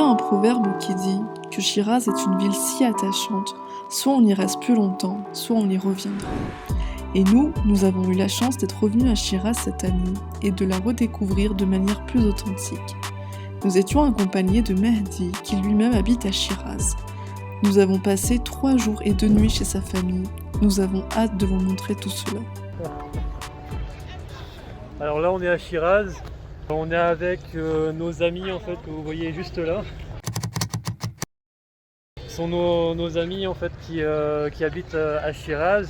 un proverbe qui dit que Shiraz est une ville si attachante, soit on y reste plus longtemps, soit on y reviendra. Et nous avons eu la chance d'être revenus à Shiraz cette année et de la redécouvrir de manière plus authentique. Nous étions accompagnés de Mehdi, qui lui-même habite à Shiraz. Nous avons passé 3 jours et 2 nuits chez sa famille. Nous avons hâte de vous montrer tout cela. Alors là on est à Shiraz, on est avec nos amis en fait que vous voyez juste là. Ce sont nos amis en fait qui habitent à Shiraz.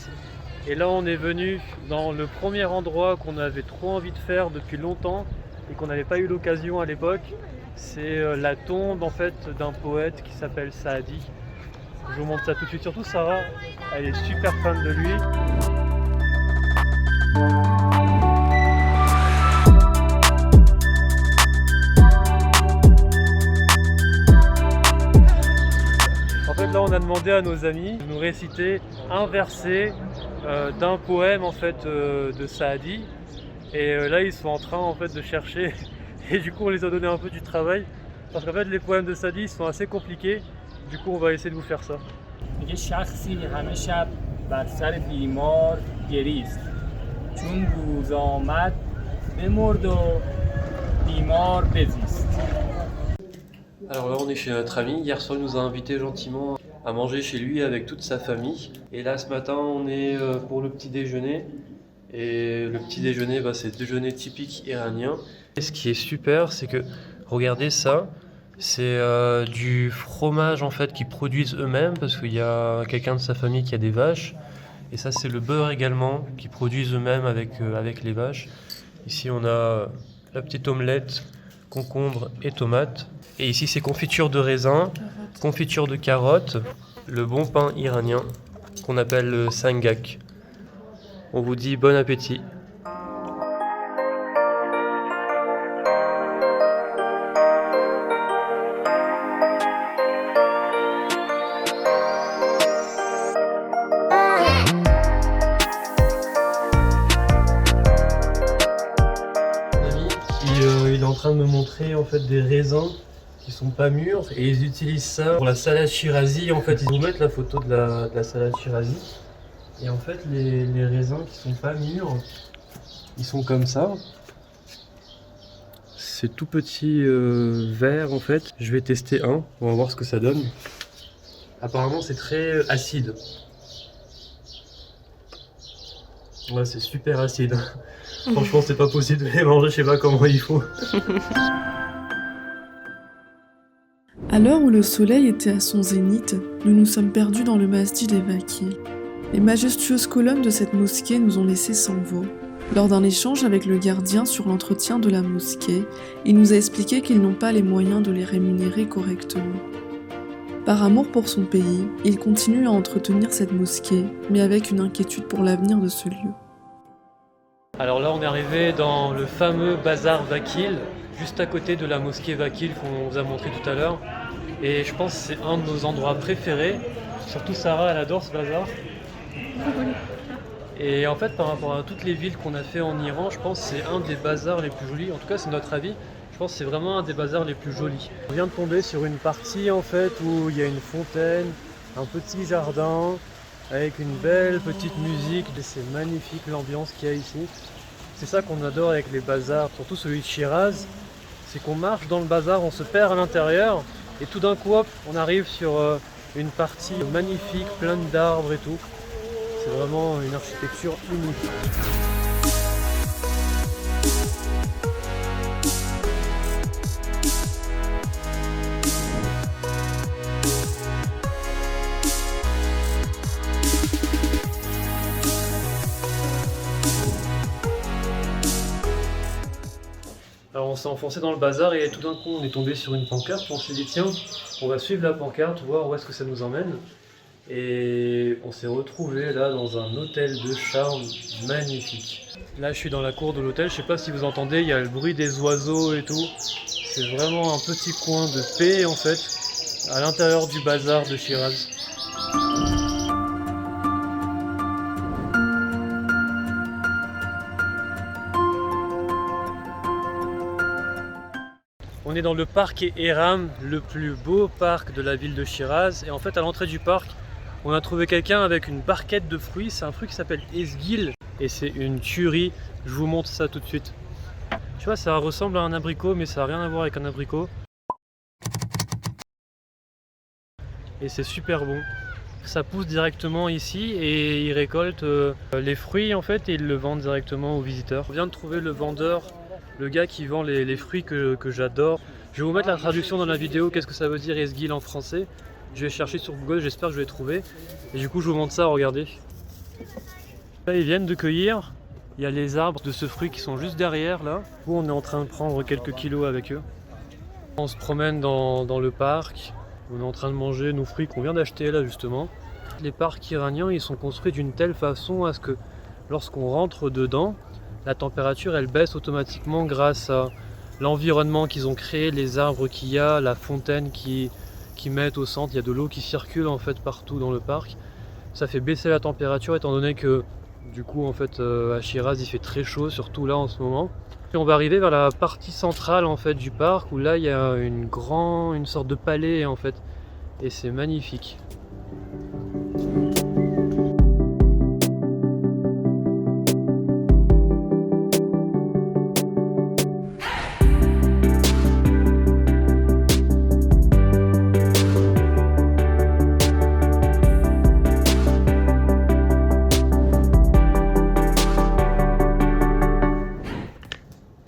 Et là on est venu dans le premier endroit qu'on avait trop envie de faire depuis longtemps et qu'on n'avait pas eu l'occasion à l'époque. C'est la tombe en fait d'un poète qui s'appelle Saadi. Je vous montre ça tout de suite, surtout Sarah, elle est super fan de lui. En fait là on a demandé à nos amis de nous réciter un verset d'un poème en fait de Saadi et là ils sont en train en fait de chercher et du coup on les a donné un peu du travail parce qu'en fait les poèmes de Saadi sont assez compliqués, du coup on va essayer de vous faire ça. میگه شخصی همه شب بر سر بیمار گریست چون روز آمد بمرد و بیمار بزیست. Alors là on est chez notre ami, hier soir il nous a invités gentiment à manger chez lui avec toute sa famille. Et là ce matin on est pour le petit déjeuner. Et le petit déjeuner c'est le déjeuner typique iranien. Et ce qui est super c'est que regardez ça, c'est du fromage en fait qu'ils produisent eux-mêmes parce qu'il y a quelqu'un de sa famille qui a des vaches. Et ça c'est le beurre également qu'ils produisent eux-mêmes avec les vaches. Ici on a la petite omelette, concombre et tomates. Et ici c'est confiture de raisin, confiture de carottes, le bon pain iranien qu'on appelle le sangak. On vous dit bon appétit. Il est en train de me montrer en fait des raisins qui sont pas mûrs et ils utilisent ça pour la salade shirazi. En fait, ils nous mettent la photo de la salade shirazi et en fait les raisins qui sont pas mûrs, ils sont comme ça. C'est tout petit vert en fait. Je vais tester un, on va voir ce que ça donne. Apparemment c'est très acide. Ouais, c'est super acide. Franchement, c'est pas possible de les manger, je sais pas comment il faut. À l'heure où le soleil était à son zénith, nous nous sommes perdus dans le masjid des Vakil. Les majestueuses colonnes de cette mosquée nous ont laissés sans voix. Lors d'un échange avec le gardien sur l'entretien de la mosquée, il nous a expliqué qu'ils n'ont pas les moyens de les rémunérer correctement. Par amour pour son pays, il continue à entretenir cette mosquée, mais avec une inquiétude pour l'avenir de ce lieu. Alors là on est arrivé dans le fameux bazar Vakil, juste à côté de la mosquée Vakil qu'on vous a montré tout à l'heure. Et je pense que c'est un de nos endroits préférés, surtout Sarah elle adore ce bazar. Et en fait par rapport à toutes les villes qu'on a fait en Iran, je pense que c'est un des bazars les plus jolis, en tout cas c'est notre avis, je pense que c'est vraiment un des bazars les plus jolis. On vient de tomber sur une partie en fait où il y a une fontaine, un petit jardin, avec une belle petite musique, et c'est magnifique l'ambiance qu'il y a ici. C'est ça qu'on adore avec les bazars, surtout celui de Shiraz, c'est qu'on marche dans le bazar, on se perd à l'intérieur, et tout d'un coup hop, on arrive sur une partie magnifique, pleine d'arbres et tout. C'est vraiment une architecture unique. Alors on s'est enfoncé dans le bazar et tout d'un coup on est tombé sur une pancarte. On s'est dit tiens, on va suivre la pancarte, voir où est-ce que ça nous emmène. Et on s'est retrouvé là dans un hôtel de charme magnifique. Là je suis dans la cour de l'hôtel, je sais pas si vous entendez, il y a le bruit des oiseaux et tout. C'est vraiment un petit coin de paix en fait, à l'intérieur du bazar de Shiraz. On est dans le parc Eram, le plus beau parc de la ville de Chiraz. Et en fait, à l'entrée du parc, on a trouvé quelqu'un avec une barquette de fruits. C'est un fruit qui s'appelle esguil et c'est une tuerie. Je vous montre ça tout de suite. Tu vois, ça ressemble à un abricot, mais ça n'a rien à voir avec un abricot. Et c'est super bon. Ça pousse directement ici et ils récoltent les fruits en fait et ils le vendent directement aux visiteurs. On vient de trouver le vendeur, le gars qui vend les fruits que j'adore. Je vais vous mettre la traduction dans la vidéo, qu'est-ce que ça veut dire esguil en français. Je vais chercher sur Google, j'espère que je vais trouver. Et du coup je vous montre ça, regardez. Là ils viennent de cueillir, il y a les arbres de ce fruit qui sont juste derrière là. Où on est en train de prendre quelques kilos avec eux. On se promène dans le parc. On est en train de manger nos fruits qu'on vient d'acheter là justement. Les parcs iraniens ils sont construits d'une telle façon à ce que lorsqu'on rentre dedans, la température elle baisse automatiquement grâce à l'environnement qu'ils ont créé, les arbres qu'il y a, la fontaine qui mettent au centre, il y a de l'eau qui circule en fait partout dans le parc. Ça fait baisser la température étant donné que du coup en fait à Chiraz il fait très chaud, surtout là en ce moment. Et on va arriver vers la partie centrale en fait du parc où là il y a une sorte de palais en fait et c'est magnifique.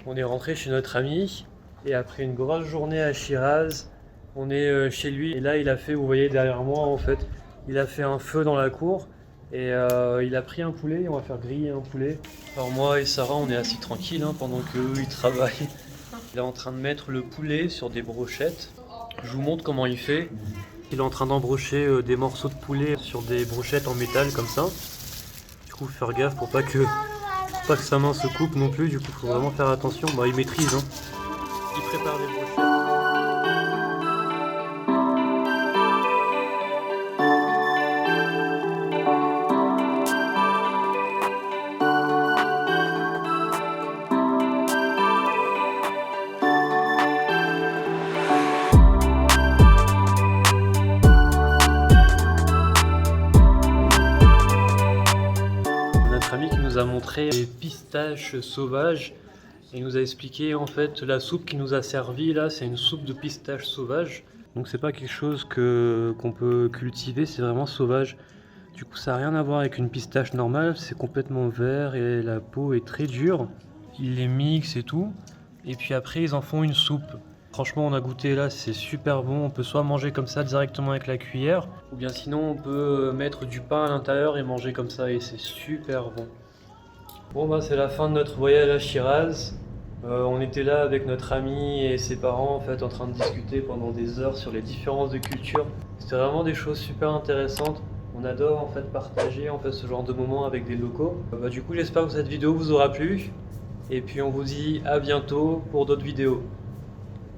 On est rentré chez notre ami et après une grosse journée à Chiraz, on est chez lui et là il a fait, vous voyez derrière moi en fait, il a fait un feu dans la cour et il a pris un poulet, on va faire griller un poulet. Alors moi et Sarah on est assis tranquille pendant qu'eux ils travaillent. Il est en train de mettre le poulet sur des brochettes. Je vous montre comment il fait. Il est en train d'embrocher des morceaux de poulet sur des brochettes en métal comme ça. Du coup faire gaffe pour pas que sa main se coupe non plus, du coup faut vraiment faire attention. Bah il maîtrise Il prépare les brochettes. Ami qui nous a montré les pistaches sauvages et il nous a expliqué en fait la soupe qui nous a servi là, c'est une soupe de pistaches sauvages. Donc c'est pas quelque chose qu'on peut cultiver, c'est vraiment sauvage. Du coup ça n'a rien à voir avec une pistache normale, c'est complètement vert et la peau est très dure. Ils les mixent et tout et puis après ils en font une soupe. Franchement on a goûté là, c'est super bon, on peut soit manger comme ça directement avec la cuillère ou bien sinon on peut mettre du pain à l'intérieur et manger comme ça et c'est super bon. Bon bah c'est la fin de notre voyage à Chiraz. On était là avec notre ami et ses parents en fait en train de discuter pendant des heures sur les différences de culture. C'était vraiment des choses super intéressantes. On adore en fait partager en fait ce genre de moments avec des locaux. Du coup j'espère que cette vidéo vous aura plu et puis on vous dit à bientôt pour d'autres vidéos.